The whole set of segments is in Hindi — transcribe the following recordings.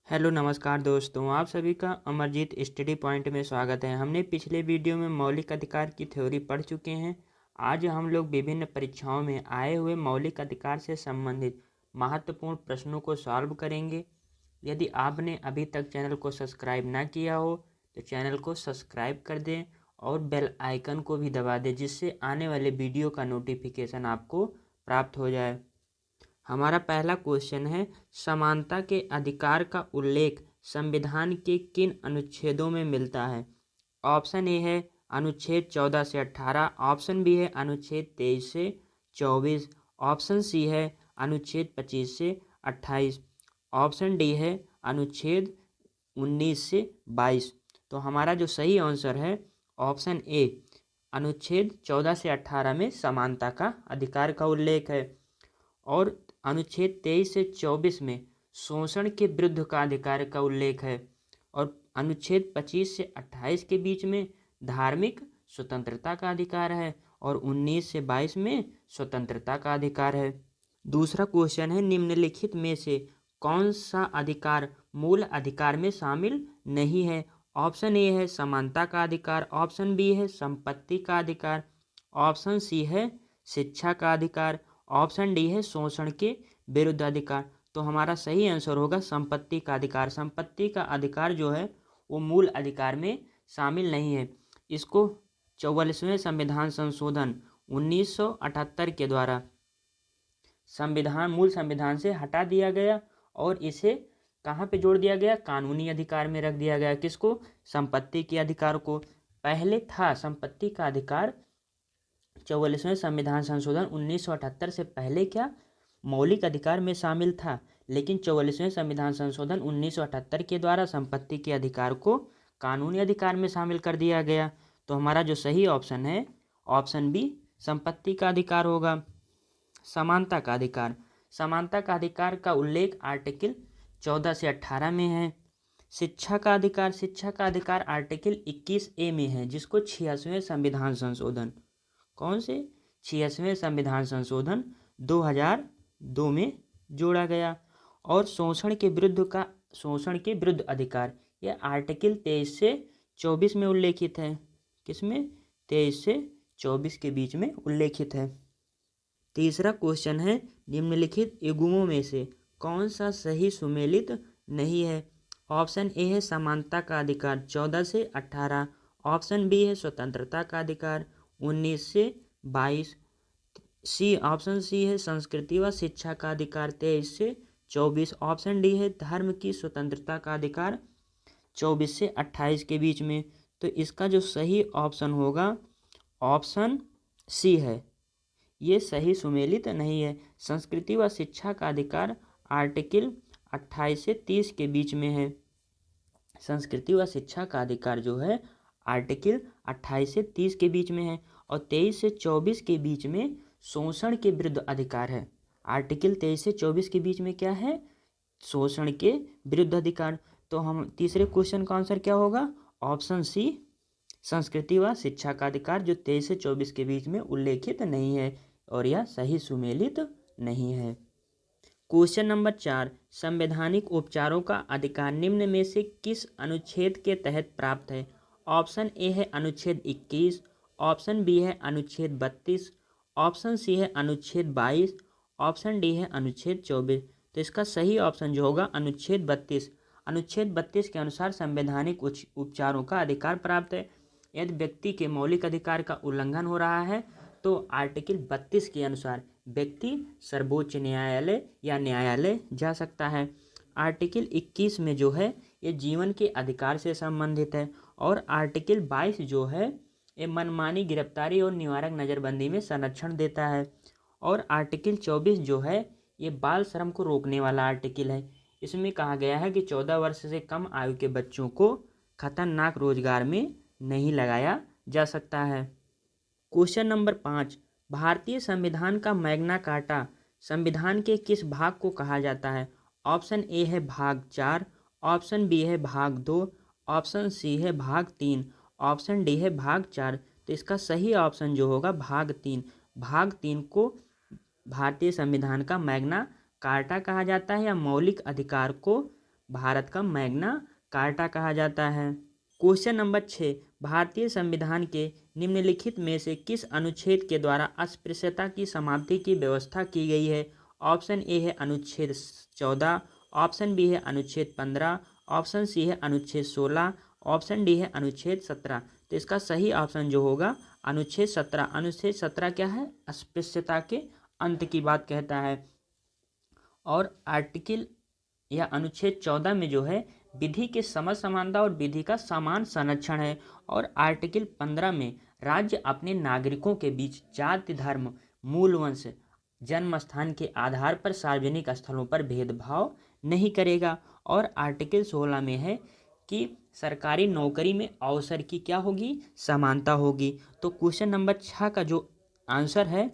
हेलो नमस्कार दोस्तों, आप सभी का अमरजीत स्टडी पॉइंट में स्वागत है। हमने पिछले वीडियो में मौलिक अधिकार की थ्योरी पढ़ चुके हैं। आज हम लोग विभिन्न परीक्षाओं में आए हुए मौलिक अधिकार से संबंधित महत्वपूर्ण प्रश्नों को सॉल्व करेंगे। यदि आपने अभी तक चैनल को सब्सक्राइब ना किया हो तो चैनल को सब्सक्राइब कर दें और बेल आइकन को भी दबा दें, जिससे आने वाले वीडियो का नोटिफिकेशन आपको प्राप्त हो जाए। हमारा पहला क्वेश्चन है, समानता के अधिकार का उल्लेख संविधान के किन अनुच्छेदों में मिलता है? ऑप्शन ए है अनुच्छेद 14 से 18, ऑप्शन बी है अनुच्छेद 23 से 24, ऑप्शन सी है अनुच्छेद 25 से 28, ऑप्शन डी है अनुच्छेद 19 से 22। तो हमारा जो सही आंसर है ऑप्शन ए, अनुच्छेद 14 से 18 में समानता का अधिकार का उल्लेख है। और अनुच्छेद 23 से 24 में शोषण के विरुद्ध का अधिकार का उल्लेख है। और अनुच्छेद 25 से 28 के बीच में धार्मिक स्वतंत्रता का अधिकार है और 19 से 22 में स्वतंत्रता का अधिकार है। दूसरा क्वेश्चन है, निम्नलिखित में से कौन सा अधिकार मूल अधिकार में शामिल नहीं है? ऑप्शन ए है समानता का अधिकार, ऑप्शन बी है संपत्ति का अधिकार, ऑप्शन सी है शिक्षा का अधिकार, ऑप्शन डी है शोषण के विरुद्ध अधिकार। तो हमारा सही आंसर होगा संपत्ति का अधिकार। संपत्ति का अधिकार जो है वो मूल अधिकार में शामिल नहीं है। इसको 44वें संविधान संशोधन 1978 के द्वारा मूल संविधान से हटा दिया गया और इसे कहाँ पे जोड़ दिया गया? कानूनी अधिकार में रख दिया गया। किसको? संपत्ति के अधिकार को। पहले था संपत्ति का अधिकार 44वें संविधान संशोधन 1978 से पहले क्या मौलिक अधिकार में शामिल था, लेकिन 44वें संविधान संशोधन 1978 के द्वारा संपत्ति के अधिकार को कानूनी अधिकार में शामिल कर दिया गया। तो हमारा जो सही ऑप्शन है ऑप्शन बी, संपत्ति का अधिकार होगा। समानता का अधिकार। समानता का अधिकार का उल्लेख आर्टिकल 14 से 18 में है। शिक्षा का अधिकार। शिक्षा का अधिकार आर्टिकल 21A में है, जिसको 86वें संविधान संशोधन, कौन से 86वें संविधान संशोधन 2002 में जोड़ा गया। और शोषण के विरुद्ध अधिकार यह आर्टिकल 23 से 24 में उल्लेखित है। किसमें? 23 से 24 के बीच में उल्लेखित है। तीसरा क्वेश्चन है, निम्नलिखित युग्मों में से कौन सा सही सुमेलित नहीं है? ऑप्शन ए है समानता का अधिकार 14 से 18, ऑप्शन बी है स्वतंत्रता का अधिकार 19 से 22, ऑप्शन सी है संस्कृति व शिक्षा का अधिकार 23 से 24, ऑप्शन डी है धर्म की स्वतंत्रता का अधिकार 24 से 28 के बीच में। तो इसका जो सही ऑप्शन होगा ऑप्शन सी है, ये सही सुमेलित नहीं है। संस्कृति व शिक्षा का अधिकार आर्टिकल 28 से 30 के बीच में है। संस्कृति व शिक्षा का अधिकार जो है आर्टिकल 28 से 30 के बीच में है। और 23 से 24 के बीच में शोषण के विरुद्ध अधिकार है। आर्टिकल 23 से 24 के बीच में क्या है? शोषण के विरुद्ध अधिकार। तो हम तीसरे क्वेश्चन का आंसर क्या होगा? ऑप्शन सी, संस्कृति व शिक्षा का अधिकार, जो 23 से 24 के बीच में उल्लेखित नहीं है और यह सही सुमेलित नहीं है। क्वेश्चन नंबर 4, संवैधानिक उपचारों का अधिकार निम्न में से किस अनुच्छेद के तहत प्राप्त है? ऑप्शन ए है अनुच्छेद 21, ऑप्शन बी है अनुच्छेद 32, ऑप्शन सी है अनुच्छेद 22, ऑप्शन डी है अनुच्छेद 24। तो इसका सही ऑप्शन जो होगा अनुच्छेद 32। अनुच्छेद 32 के अनुसार संवैधानिक उपचारों का अधिकार प्राप्त है। यदि व्यक्ति के मौलिक अधिकार का उल्लंघन हो रहा है तो आर्टिकल 32 के अनुसार व्यक्ति सर्वोच्च न्यायालय या न्यायालय जा सकता है। आर्टिकल 21 में जो है ये जीवन के अधिकार से संबंधित है और आर्टिकल 22 जो है ये मनमानी गिरफ्तारी और निवारक नज़रबंदी में संरक्षण देता है। और आर्टिकल 24 जो है ये बाल श्रम को रोकने वाला आर्टिकल है। इसमें कहा गया है कि 14 वर्ष से कम आयु के बच्चों को खतरनाक रोजगार में नहीं लगाया जा सकता है। क्वेश्चन नंबर 5, भारतीय संविधान का मैग्ना कार्टा संविधान के किस भाग को कहा जाता है? ऑप्शन ए है भाग 4, ऑप्शन बी है भाग 2, ऑप्शन सी है भाग 3, ऑप्शन डी है भाग 4। तो इसका सही ऑप्शन जो होगा भाग 3। भाग 3 को भारतीय संविधान का मैग्ना कार्टा कहा जाता है या मौलिक अधिकार को भारत का मैग्ना कार्टा कहा जाता है। क्वेश्चन नंबर 6, भारतीय संविधान के निम्नलिखित में से किस अनुच्छेद के द्वारा अस्पृश्यता की समाप्ति की व्यवस्था की गई है? ऑप्शन ए है अनुच्छेद 14, ऑप्शन बी है अनुच्छेद 15, ऑप्शन सी है अनुच्छेद 16, ऑप्शन डी है अनुच्छेद 17। तो इसका सही ऑप्शन जो होगा अनुच्छेद 17। अनुच्छेद 17 क्या है? अस्पृश्यता के अंत की बात कहता है। और आर्टिकल या अनुच्छेद 14 में जो है विधि के सम समानता और विधि का समान संरक्षण है। और आर्टिकल 15 में राज्य अपने नागरिकों के बीच जाति, धर्म, मूल वंश, जन्म स्थान के आधार पर सार्वजनिक स्थलों पर भेदभाव नहीं करेगा। और आर्टिकल 16 में है कि सरकारी नौकरी में अवसर की क्या होगी? समानता होगी। तो क्वेश्चन नंबर 6 का जो आंसर है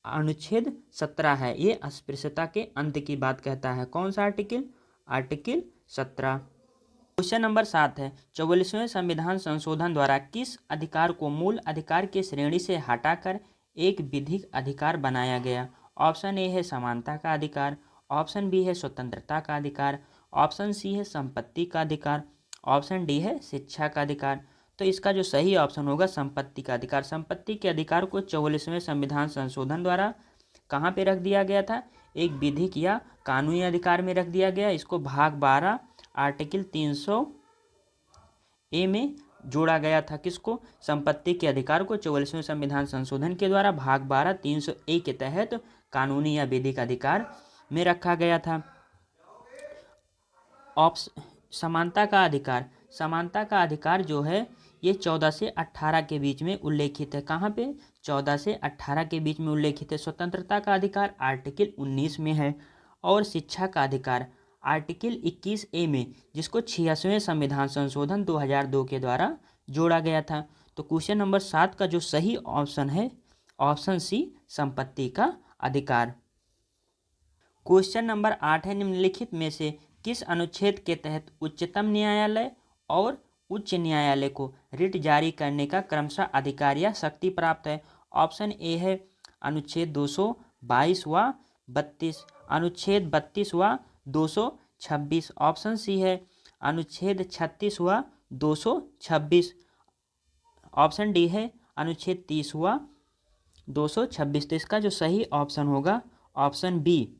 अनुच्छेद 17 है। ये अस्पृश्यता के अंत की बात कहता है। कौन सा आर्टिकल? आर्टिकल 17। क्वेश्चन नंबर 7 है, 44वें संविधान संशोधन द्वारा किस अधिकार को मूल अधिकार की श्रेणी से हटाकर एक विधिक अधिकार बनाया गया? ऑप्शन ए है समानता का अधिकार, ऑप्शन बी है स्वतंत्रता का अधिकार, ऑप्शन सी है संपत्ति का अधिकार, ऑप्शन डी है शिक्षा का अधिकार। तो इसका जो सही ऑप्शन होगा संपत्ति का अधिकार। संपत्ति के अधिकार को 44वें संविधान संशोधन द्वारा कहाँ पे रख दिया गया था? एक विधिक या कानूनी अधिकार में रख दिया गया। इसको भाग 12 आर्टिकल 300 ए में जोड़ा गया था। किसको? संपत्ति के अधिकार को 44वें संविधान संशोधन के द्वारा भाग 12 300 ए के तहत कानूनी या विधिक अधिकार में रखा गया था। समानता का अधिकार, समानता का अधिकार जो है ये 14 से 18 के बीच में उल्लेखित है। कहाँ पे? 14 से 18 के बीच में उल्लेखित है। स्वतंत्रता का अधिकार आर्टिकल 19 में है। और शिक्षा का अधिकार आर्टिकल 21 ए में, जिसको 86वें संविधान संशोधन 2002 के द्वारा जोड़ा गया था। तो क्वेश्चन नंबर 7 का जो सही ऑप्शन है ऑप्शन सी संपत्ति का अधिकार। क्वेश्चन नंबर 8 है, निम्नलिखित में से किस अनुच्छेद के तहत उच्चतम न्यायालय और उच्च न्यायालय को रिट जारी करने का क्रमशः अधिकार या शक्ति प्राप्त है? ऑप्शन ए है अनुच्छेद 222 व 32, अनुच्छेद 32 व 226, ऑप्शन सी है अनुच्छेद 36 व 226, ऑप्शन डी है अनुच्छेद 30 व 226। तो इसका जो सही ऑप्शन होगा ऑप्शन बी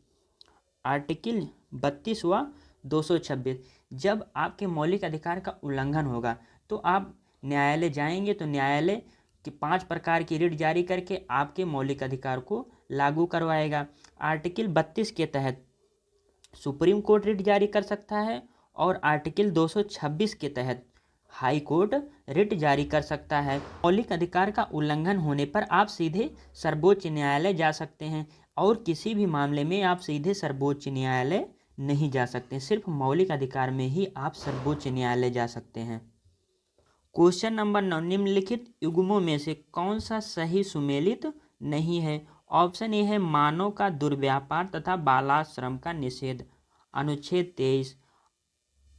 आर्टिकल 32 व 226। जब आपके मौलिक अधिकार का उल्लंघन होगा तो आप न्यायालय जाएंगे तो न्यायालय की 5 प्रकार की रिट जारी करके आपके मौलिक अधिकार को लागू करवाएगा। आर्टिकल 32 के तहत सुप्रीम कोर्ट रिट जारी कर सकता है और आर्टिकल 226 के तहत हाई कोर्ट रिट जारी कर सकता है। मौलिक अधिकार का उल्लंघन होने पर आप सीधे सर्वोच्च न्यायालय जा सकते हैं और किसी भी मामले में आप सीधे सर्वोच्च न्यायालय नहीं जा सकते। सिर्फ मौलिक अधिकार में ही आप सर्वोच्च न्यायालय जा सकते हैं। क्वेश्चन नंबर 9, निम्नलिखित युग्मों में से कौन सा सही सुमेलित नहीं है? ऑप्शन ए है मानव का दुर्व्यापार तथा बालाश्रम का निषेध, अनुच्छेद 23,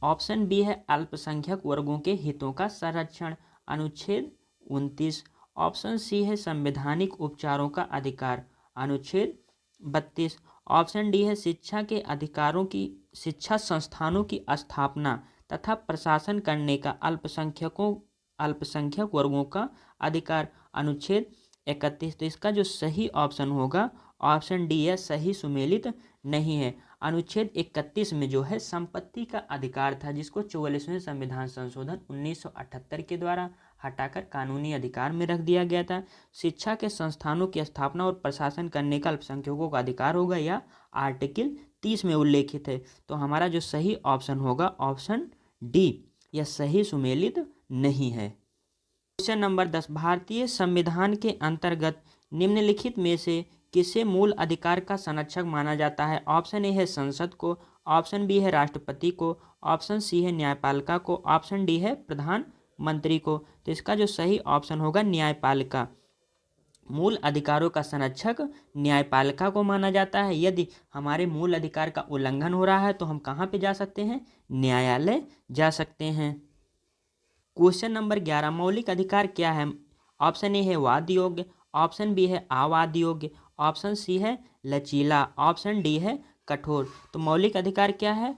ऑप्शन बी है अल्पसंख्यक वर्गों के हितों का संरक्षण, अनुच्छेद 29, ऑप्शन सी है संवैधानिक उपचारों का अधिकार, अनुच्छेद 32, ऑप्शन डी है शिक्षा के अधिकारों की शिक्षा संस्थानों की स्थापना तथा प्रशासन करने का अल्पसंख्यक वर्गों का अधिकार, अनुच्छेद 31। तो इसका जो सही ऑप्शन होगा ऑप्शन डी है सही सुमेलित नहीं है। अनुच्छेद 31 में जो है संपत्ति का अधिकार था, जिसको 44वें संविधान संशोधन 1978 के द्वारा हटाकर कानूनी अधिकार में रख दिया गया था। शिक्षा के संस्थानों की स्थापना और प्रशासन करने का अल्पसंख्यकों का अधिकार होगा या आर्टिकल 30 में उल्लेखित है। तो हमारा जो सही ऑप्शन होगा ऑप्शन डी, यह सही सुमेलित नहीं है। क्वेश्चन नंबर 10, भारतीय संविधान के अंतर्गत निम्नलिखित में से किसे मूल अधिकार का संरक्षक माना जाता है? ऑप्शन ए है संसद को, ऑप्शन बी है राष्ट्रपति को, ऑप्शन सी है न्यायपालिका को, ऑप्शन डी है प्रधानमंत्री को। तो इसका जो सही ऑप्शन होगा न्यायपालिका। मूल अधिकारों का संरक्षक न्यायपालिका को माना जाता है। यदि हमारे मूल अधिकार का उल्लंघन हो रहा है तो हम कहाँ पे जा सकते हैं? न्यायालय जा सकते हैं। क्वेश्चन नंबर 11, मौलिक अधिकार क्या है? ऑप्शन ए है वाद योग्य, ऑप्शन बी है अवाद योग्य, ऑप्शन सी है लचीला, ऑप्शन डी है कठोर। तो मौलिक अधिकार क्या है?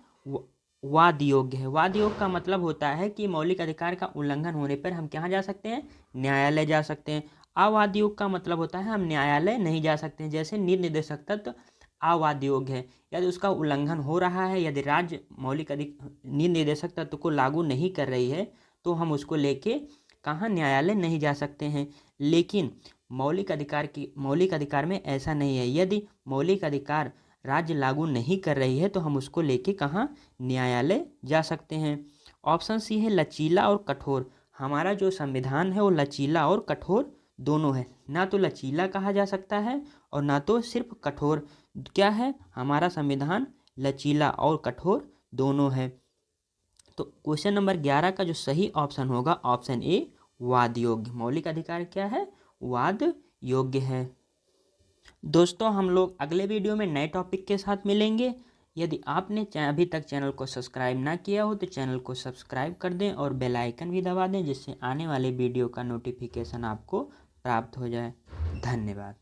वाद योग्य है। वाद योग का मतलब होता है कि मौलिक अधिकार का उल्लंघन होने पर हम कहाँ जा सकते हैं, न्यायालय जा सकते हैं। अवाद योग का मतलब होता है हम न्यायालय नहीं जा सकते हैं। जैसे निर्देशक तत्व अवाद योग्य है, यदि उसका उल्लंघन हो रहा है, यदि राज्य मौलिक निर्देशक तत्व को लागू नहीं कर रही है तो हम उसको लेके कहाँ, न्यायालय नहीं जा सकते हैं। लेकिन मौलिक अधिकार में ऐसा नहीं है। यदि मौलिक अधिकार राज्य लागू नहीं कर रही है तो हम उसको लेके कहाँ, न्यायालय जा सकते हैं। ऑप्शन सी है लचीला और कठोर। हमारा जो संविधान है वो लचीला और कठोर दोनों है, ना तो लचीला कहा जा सकता है और ना तो सिर्फ कठोर। क्या है, हमारा संविधान लचीला और कठोर दोनों है। तो क्वेश्चन नंबर 11 का जो सही ऑप्शन होगा ऑप्शन ए, वाद योग्य। मौलिक अधिकार क्या है, वाद योग्य है। दोस्तों हम लोग अगले वीडियो में नए टॉपिक के साथ मिलेंगे। यदि आपने अभी तक चैनल को सब्सक्राइब ना किया हो तो चैनल को सब्सक्राइब कर दें और बेल आइकन भी दबा दें, जिससे आने वाले वीडियो का नोटिफिकेशन आपको प्राप्त हो जाए। धन्यवाद।